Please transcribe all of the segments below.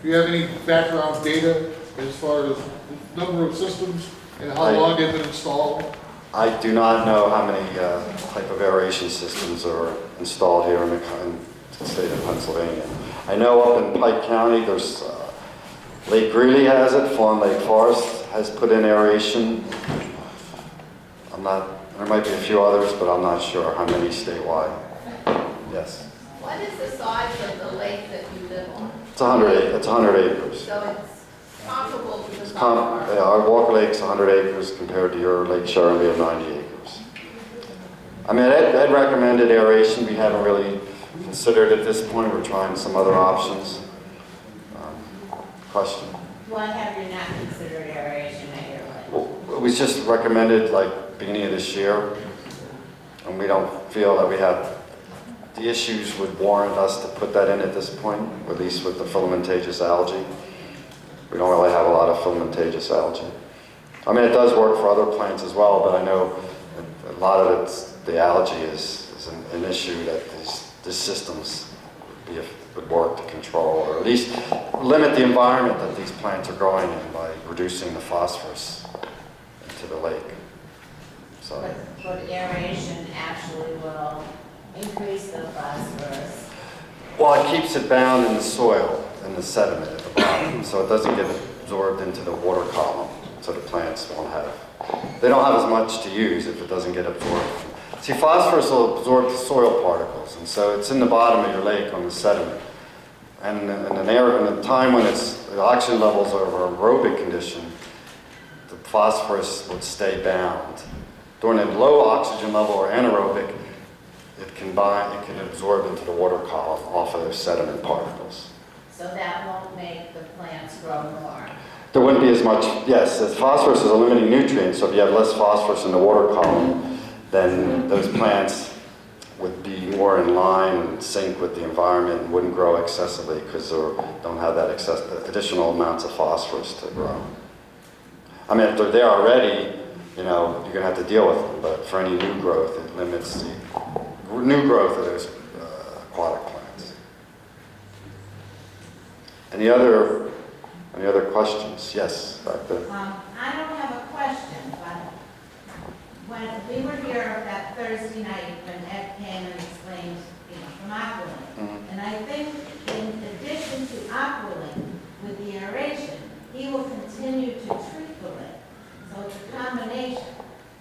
Do you have any background data as far as the number of systems and how long they've been installed? I do not know how many type of aeration systems are installed here in the state of Pennsylvania. I know up in Pike County, there's Lake Greeley has it, Fawn Lake Forest has put in aeration. There might be a few others, but I'm not sure how many statewide. Yes. What is the size of the lake that you live on? It's 100 acres. So it's comparable to the Yeah, our Walker Lake's 100 acres compared to your Lake Sharon, we have 90 acres. I mean, Ed recommended aeration. We haven't really considered at this point. We're trying some other options. Question? Why have you not considered aeration at your lake? Well, it was just recommended like beginning of this year, and we don't feel that we have the issues would warrant us to put that in at this point, at least with the filamentous algae. We don't really have a lot of filamentous algae. I mean, it does work for other plants as well, but I know a lot of the algae is an issue that these systems would work to control, or at least limit the environment that these plants are growing in by reducing the phosphorus into the lake. So. But aeration actually will increase the phosphorus. Well, it keeps it bound in the soil, in the sediment at the bottom, so it doesn't get absorbed into the water column, so the plants won't have. They don't have as much to use if it doesn't get absorbed. See, phosphorus will absorb the soil particles, and so it's in the bottom of your lake on the sediment. And in the time when the oxygen levels are aerobic condition, the phosphorus would stay bound. During a low oxygen level or anaerobic, it can absorb into the water column off of those sediment particles. So that won't make the plants grow more. There wouldn't be as much, yes, as phosphorus is a limiting nutrient, so if you have less phosphorus in the water column, then those plants would be more in line and sync with the environment and wouldn't grow excessively because they don't have that additional amounts of phosphorus to grow. I mean, if they're there already, you're going to have to deal with them, but for any new growth, it limits the new growth of those aquatic plants. Any other questions? Yes, back there. I don't have a question, but when we were here that Thursday night when Ed came and explained, from Aqualink, and I think in addition to Aqualink, with the aeration, he will continue to treat the lake. So it's a combination.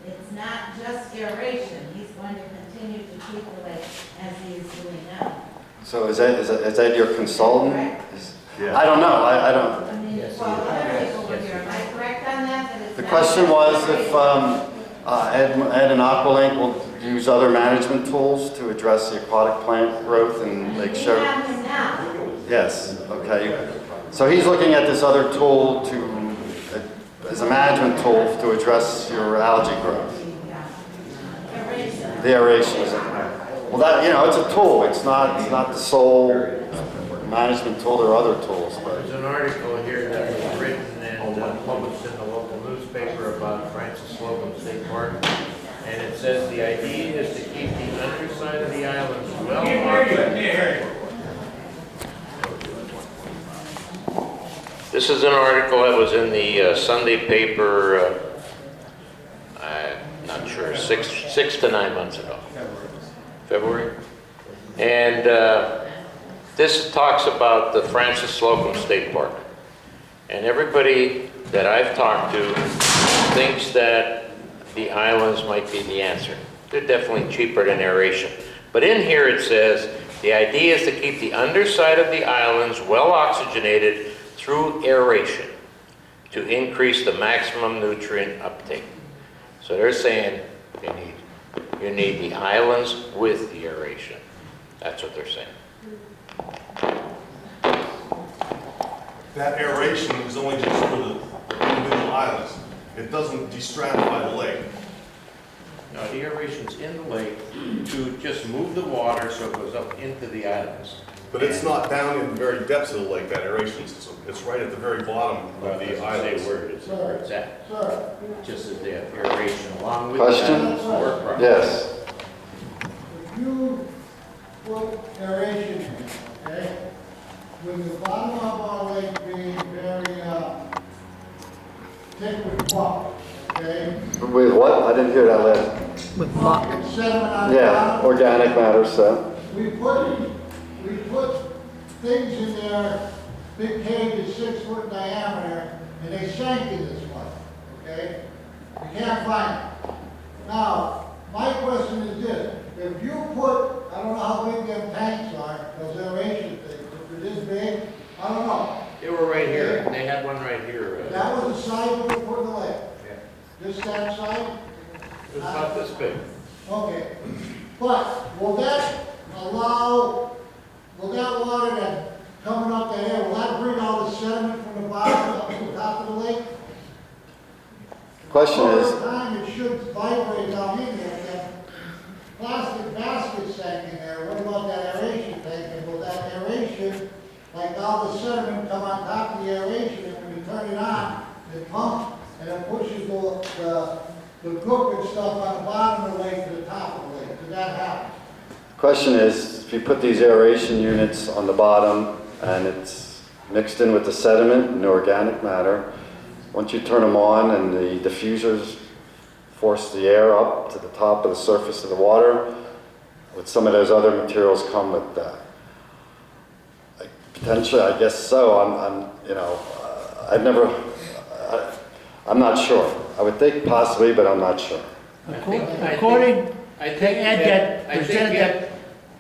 It's not just aeration. He's going to continue to treat the lake as he is doing now. So is that your consultant? I don't know. I don't. I mean, other people were here. Am I correct on that? That it's The not question just was if aeration? Ed and Aqualink will use other management tools to address the aquatic plant growth in Lake We Sharon. have him now. Yes. Okay. So he's looking at this other tool as a management tool to address your algae growth. Aeration. The aeration is well, that it's a tool. It's not the sole management tool. There are other tools, but There's an article here that was written and published in the local newspaper about Francis Slocum State Park, and it says the idea is to keep the underside of the islands well marked. This is an article that was in the Sunday paper, I'm not sure, six to 9 months ago. February. And this talks about the Francis Slocum State Park. And everybody that I've talked to thinks that the islands might be the answer. They're definitely cheaper than aeration. But in here it says, the idea is to keep the underside of the islands well oxygenated through aeration to increase the maximum nutrient uptake. So they're saying you need the islands with the aeration. That's what they're saying. That aeration is only just for the individual islands. It doesn't destratify the lake. No, the aeration's in the lake to just move the water so it goes up into the islands. But it's not down in the very depths of the lake, that aeration system. It's right at the very bottom of the islands. Say where it is, where it's at. Just as the aeration along with Question? that work properly. yes. If you put aeration in, okay, when the bottom of our lake muck, okay? With what? I didn't hear that last. Muck and sediment on the Yeah, bottom. organic matter, so. We put things in there, big cages 6 foot in diameter, and they sank in this one, okay? You can't find it. Now, my question is this, if you put, I don't know how big them tanks are, those aeration things, if they're this big, I don't know. They were right here, they had one right here. That was the size we put in the lake. Yeah. Just that size? It was about this big. Okay. But will that water that coming up that air, will that bring all the sediment from the bottom up to the top of the lake? Question is, Over time, it should vibrate down in there. That plastic basket sank in there. What about that aeration tank? And will that aeration, like all the sediment come on top of the aeration, and when you turn it on, it pumps and it pushes the gook and stuff on the bottom of the lake to the top of the lake? Did that happen? question is, if you put these aeration units on the bottom and it's mixed in with the sediment and the organic matter, once you turn them on and the diffusers force the air up to the top of the surface of the water, would some of those other materials come with that? Like, potentially, I guess so. I'm not sure. I would think possibly, but I'm not sure. According I to think Ed that presented that,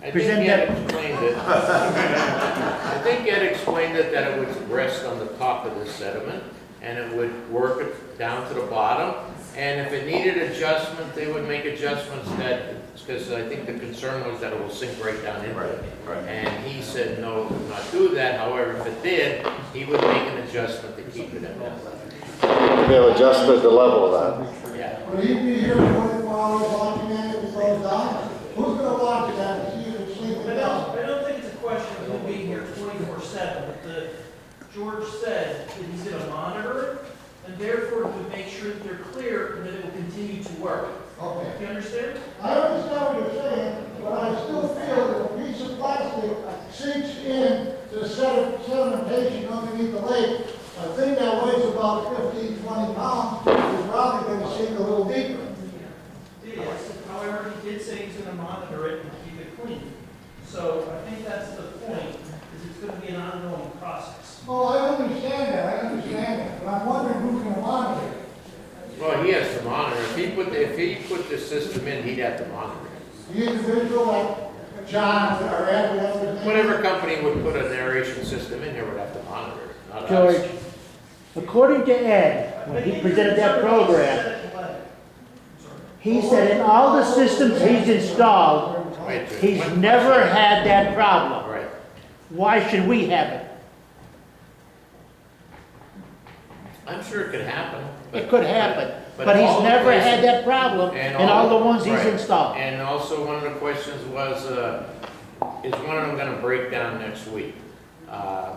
explained it. I think Ed explained it that it would rest on the top of the sediment and it would work it down to the bottom. And if it needed adjustment, they would make adjustments because I think the concern was that it will sink right down into it. Right. And he said, no, it would not do that. However, if it did, he would make an adjustment to keep it at that level. To be able to adjust the level of that. Yeah. Will he be here 24 hours watching that if it goes down? Who's gonna watch that and see if it's sleeping down? I don't think it's a question of him being here 24/7, but George said that he's gonna monitor it, and therefore to make sure that they're clear and that it will continue to work. Okay. Do you understand? I understand what you're saying, but I still feel that a piece of plastic sinks in to the sedimentation underneath the lake. A thing that weighs about 15, 20 pounds is probably going to sink a little deeper. Yes, however, he did say he's gonna monitor it and keep it clean. So I think that's the point, is it's gonna be an ongoing process. Oh, I understand that, but I'm wondering who's going to monitor it. Well, he has to monitor. If he put the system in, he'd have to monitor it. The individual like John or Ed, whatever his name is. Whatever company would put an aeration system in there would have to monitor it, not us. George, according to Ed, when he presented that program, he said in all the systems he's installed, he's never had that problem. Right. Why should we have it? I'm sure it could happen. It could happen, but he's all the never places- had that problem in all the ones he's right. installed. And also, one of the questions was, is one of them gonna break down next week?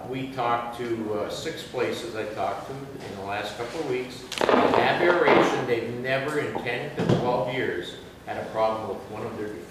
We talked to 6 places I talked to in the last couple of weeks. They have aeration, they've never in 10 to 12 years had a problem with one of their diffusers.